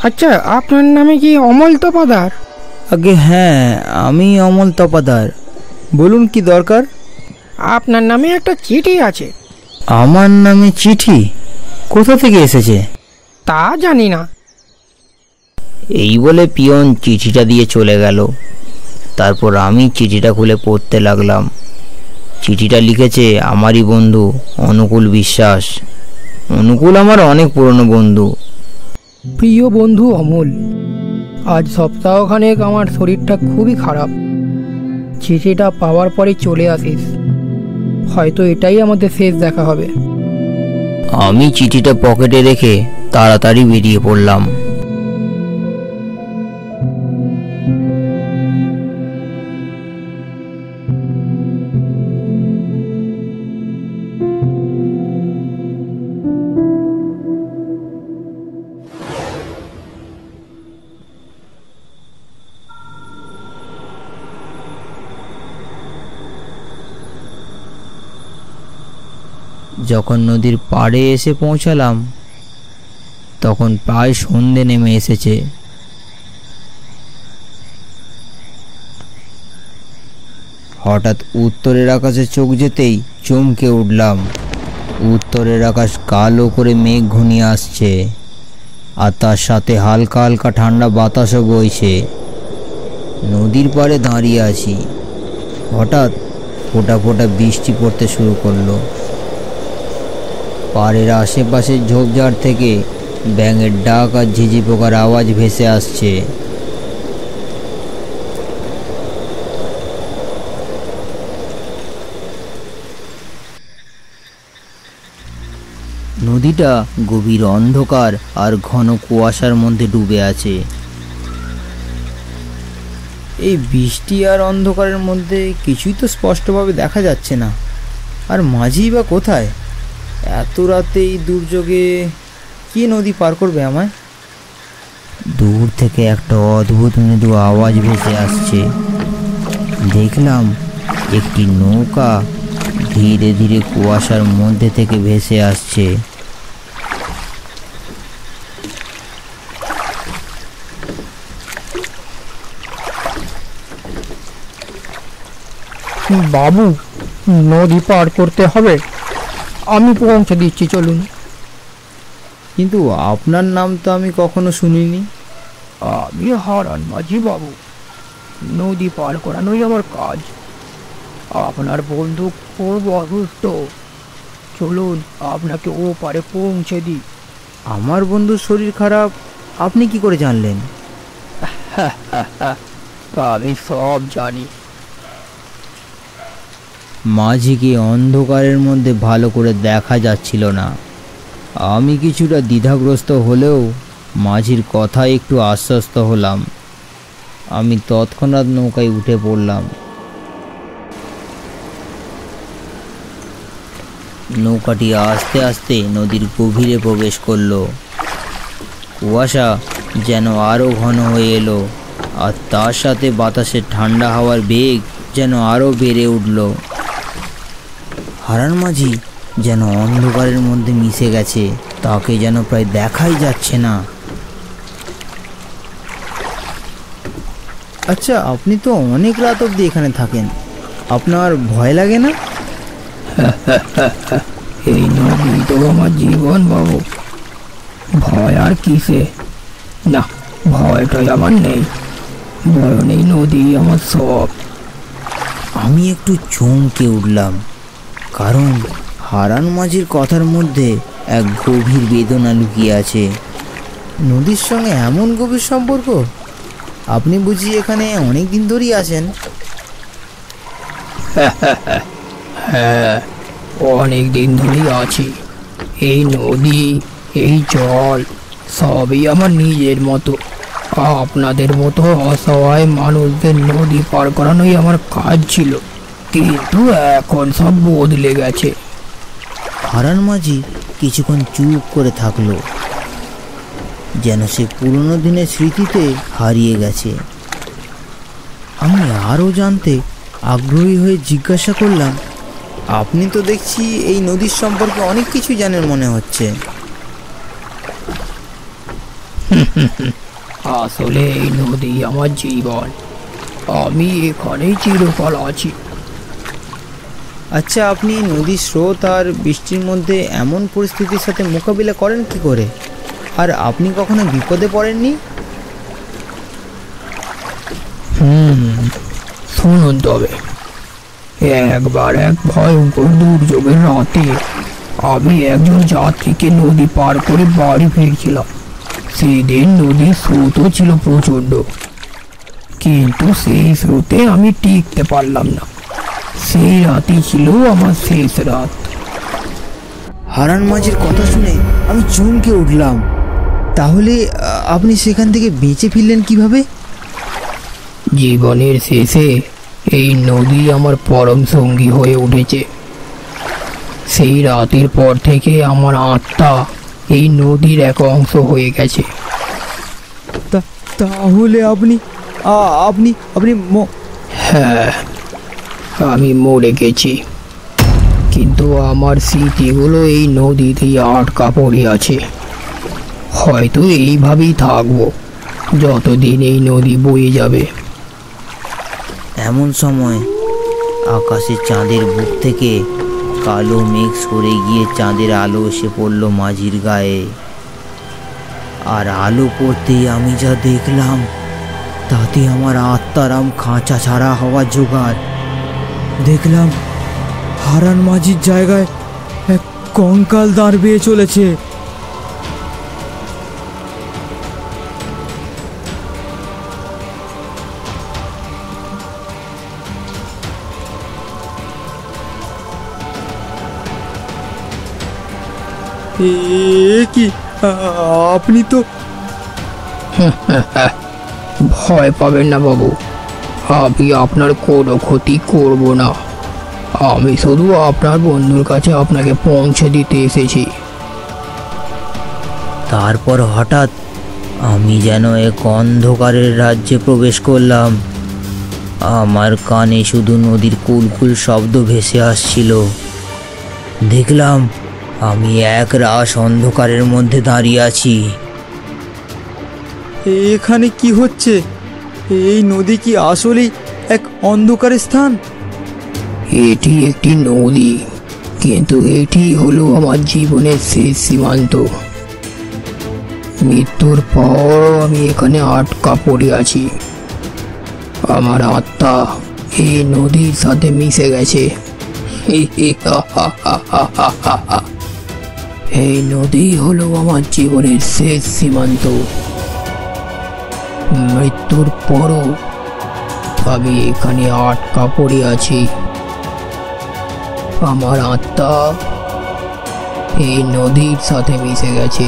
আচ্ছা, আপনার নামে কি অমল তপাদার? আগে হ্যাঁ, আমি অমল তপাদার। বলুন কি দরকার? আপনার নামে একটা চিঠি আছে। আমার নামে চিঠি? কোথা থেকে এসেছে? তা জানি না। এই বলে পিয়ন চিঠিটা দিয়ে চলে গেল। তারপর আমি চিঠিটা খুলে পড়তে লাগলাম। চিঠিটা লিখেছে আমারই বন্ধু অনুকূল বিশ্বাস। অনুকূল আমার অনেক পুরনো বন্ধু। প্রিয় বন্ধু অমল, আজ সপ্তাহখানেক আমার শরীরটা খুবই খারাপ। চিঠিটা পাওয়ার পরে চলে আসিস, হয়তো এটাই আমাদের শেষ দেখা হবে। আমি চিঠিটা পকেটে রেখে তাড়াতাড়ি বেরিয়ে পড়লাম। যখন নদীর পাড়ে এসে পৌঁছালাম তখন প্রায় সন্ধে নেমে এসেছে। হঠাৎ উত্তরের আকাশে চোখ যেতেই চমকে উঠলাম। উত্তরের আকাশ কালো করে মেঘ ঘনিয়ে আসছে, আর তার সাথে হালকা হালকা ঠান্ডা বাতাসও বইছে। নদীর পাড়ে দাঁড়িয়ে আছি, হঠাৎ ফোঁটা ফোঁটা বৃষ্টি পড়তে শুরু করলো। পাড়ের আশেপাশের ঝোপঝাড় থেকে ব্যাঙের ডাক আর ঝিঝি পোকার আওয়াজ ভেসে আসছে। নদীটা গভীর অন্ধকার আর ঘন কুয়াশার মধ্যে ডুবে আছে। এই বৃষ্টি আর অন্ধকারের মধ্যে কিছুই তো স্পষ্টভাবে দেখা যাচ্ছে না। আর মাঝি বা কোথায়? এত রাতে এই দুর্যোগে কি নদী পার করবে আমায়? দূর থেকে একটা অদ্ভুত মৃদু আওয়াজ ভেসে আসছে। দেখলাম একটি নৌকা ধীরে ধীরে কুয়াশার মধ্যে থেকে ভেসে আসছে। বাবু, নদী পার করতে হবে, আমি পৌঁছে দিচ্ছি, চলুন। কিন্তু আপনার নাম তো আমি কখনো শুনিনি। আমি হারান মাঝি বাবু, নদী পার করানোই আমার কাজ। আপনার বন্ধু খুব অসুস্থ, চলুন আপনাকে ও পারে পৌঁছে দিই। আমার বন্ধুর শরীর খারাপ, আপনি কি করে জানলেন? আমি সব জানি। মাঝিকে অন্ধকারের মধ্যে ভালো করে দেখা যাচ্ছিল না। আমি কিছুটা দ্বিধাগ্রস্ত হলেও মাঝির কথায় একটু আশ্বস্ত হলাম। আমি তৎক্ষণাৎ নৌকায় উঠে পড়লাম। নৌকাটি আস্তে আস্তে নদীর গভীরে প্রবেশ করলো। কুয়াশা যেন আরও ঘন হয়ে এলো, আর তার সাথে বাতাসের ঠান্ডা হাওয়ার বেগ যেন আরও বেড়ে উঠল। হারান মাঝি যেন অন্ধকারের মধ্যে মিশে গেছে, তাকে যেন প্রায় দেখাই যাচ্ছে না। আচ্ছা, আপনি তো অনেক রাত অবধি এখানে থাকেন, আপনার ভয় লাগে না? এই নদী তো আমার জীবন বাবু, ভয় আর কিসে? না, ভয়টাই আমার নেই, বরং এই নদী আমার সব। আমি একটু চমকে উঠলাম, কারণ হারান মাঝির কথার মধ্যে এক গভীর বেদনা লুকিয়ে আছে। নদীর সঙ্গে এমন গভীর সম্পর্ক? আপনি বুঝি এখানে অনেক দিন ধরেই আছেন? হ্যাঁ, অনেক দিন ধরেই আছি। এই নদী, এই জল সবই আমার নিজের মতো। আপনাদের মতো অসহায় মানুষদের নদী পার করানোই আমার কাজ ছিল, কিন্তু এখন সব বদলে গেছে। হারান মাঝি কিছুক্ষণ চুপ করে থাকলো, যেন সে পুরনো দিনের স্মৃতিতে হারিয়ে গেছে। আমি আরও জানতে আগ্রহী হয়ে জিজ্ঞাসা করলাম, আপনি তো দেখছি এই নদীর সম্পর্কে অনেক কিছু জানেন মনে হচ্ছে। আসলে এই নদী আমার জীবন, আমি এখানেই চিরকাল আছি। আচ্ছা, আপনি নদীর স্রোত আর বৃষ্টির মধ্যে এমন পরিস্থিতির সাথে মোকাবিলা করেন কি করে? আর আপনি কখনো বিপদে পড়েননি? শুনুন তবে, একবার এক ভয়ঙ্কর দুর্যোগের রাতে আমি একজন যাত্রীকে নদী পার করে বাড়ি ফিরছিলাম। সেদিন নদীর স্রোতও ছিল প্রচণ্ড, কিন্তু সেই স্রোতে আমি টিকতে পারলাম না। সেই রাতই ছিল আমার শেষ রাত। হারান মাঝির কথা শুনে আমি চমকে উঠলাম। তাহলে আপনি সেখান থেকে বেঁচে ফিরলেন কিভাবে? জীবনের শেষে এই নদী আমার পরম সঙ্গী হয়ে উঠেছে। সেই রাতের পর থেকে আমার আত্মা এই নদীর এক অংশ হয়ে গেছে। তাহলে আপনি আপনি আপনি হ্যাঁ, আমি মরে গেছি, কিন্তু আমার স্মৃতিগুলো এই নদীতেই আটকা পড়ে আছে। হয়তো এইভাবেই থাকবো যতদিন এই নদী বয়ে যাবে। এমন সময় আকাশে চাঁদের বুক থেকে কালো মেঘ সরে গিয়ে চাঁদের আলো এসে পড়ল মাঝির গায়ে। আর আলো পড়তেই আমি যা দেখলাম, তাতে আমার আত্মারাম খাঁচা ছাড়া হওয়ার জোগাড়। দেখলাম হারান মাঝির জায়গায় এক কঙ্কাল দাঁড় বেয়ে চলেছে। কি আপনি তো? ভয় পাবেন না বাবু, আমি আপনার কোনো ক্ষতি করব না। আমি শুধু আপনার বন্ধুর কাছে আপনাকে পৌঁছে দিতে এসেছি। তারপর হঠাৎ আমি যেন এক অন্ধকারের রাজ্যে প্রবেশ করলাম। আমার কানে শুধু নদীর কুলকুল শব্দ ভেসে আসছিল। দেখলাম আমি এক রাস অন্ধকারের মধ্যে দাঁড়িয়ে আছি। এখানে কি হচ্ছে? এই নদী কি আসলেই এক অন্ধকারের স্থান? এটি একটি নদী, কিন্তু এটি হলো আমার জীবনের শেষ সীমান্ত। মৃত্যুর পর আমি এখানে আটকা পড়ে আছি। আমার আত্মা এই নদীর সাথে মিশে গেছে। এই নদী হলো আমার জীবনের শেষ সীমান্ত। মৃত্যুর পরও আমি এখানে আটকা পড়ে আছি। আমার আত্মা এই নদীর সাথে মিশে গেছে।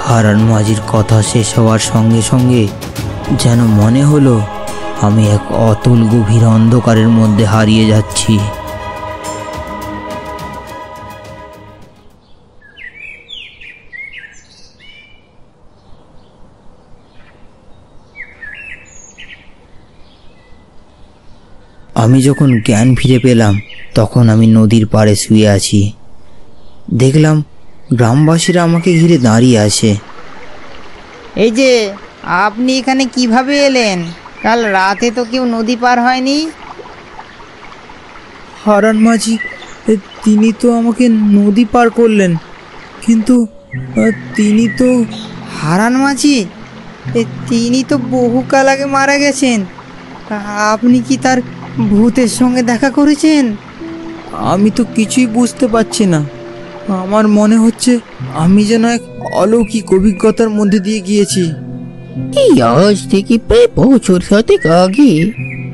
হারান মাঝির কথা শেষ হওয়ার সঙ্গে সঙ্গে যেন মনে হলো আমি এক অতুল গভীর অন্ধকারের মধ্যে হারিয়ে যাচ্ছি। আমি যখন জ্ঞান ফিরে পেলাম, তখন আমি নদীর পাড়ে শুয়ে আছি। দেখলাম গ্রামবাসীরা আমাকে ঘিরে দাঁড়িয়ে আছে। এই যে, আপনি এখানে কিভাবে এলেন? কাল রাতে তো কেউ নদী পার হয়নি। হারান মাঝি তিনি তো আমাকে নদী পার করলেন, কিন্তু তিনি তো... হারান মাঝি? তিনি তো বহুকাল আগে মারা গেছেন। আপনি কি তার ভূতের সঙ্গে দেখা করেছেন? আমি তো কিছুই বুঝতে পারছি না। আমার মনে হচ্ছে আমি যেন এক অলৌকিক অভিজ্ঞতার মধ্যে দিয়ে গিয়েছি। এই আজ থেকে প্রায় বছর 7 আগে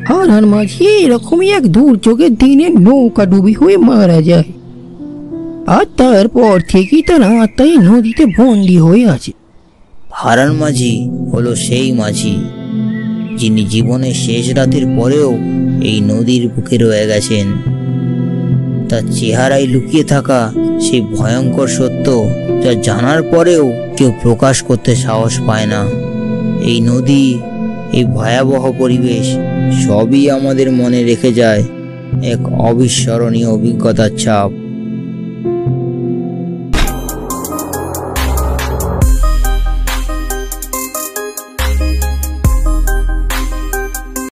হারান মাঝি এরকমই এক দুর্যোগের দিনে নৌকা ডুবি হয়ে মারা যায়। আর তারপর থেকেই তার আত্মাই নদীতে বন্দী হয়ে আছে। হারান মাঝি হলো সেই মাঝি যিনি জীবনের শেষ রাতের পরেও এই নদীর বুকে রয়ে গেছেন। তার চেহারায় লুকিয়ে থাকা সেই ভয়ঙ্কর সত্য, যা জানার পরেও কেউ প্রকাশ করতে সাহস পায় না। এই নদী, এই ভয়াবহ পরিবেশ সবই আমাদের মনে রেখে যায় এক অবিস্মরণীয় অভিজ্ঞতার ছাপ।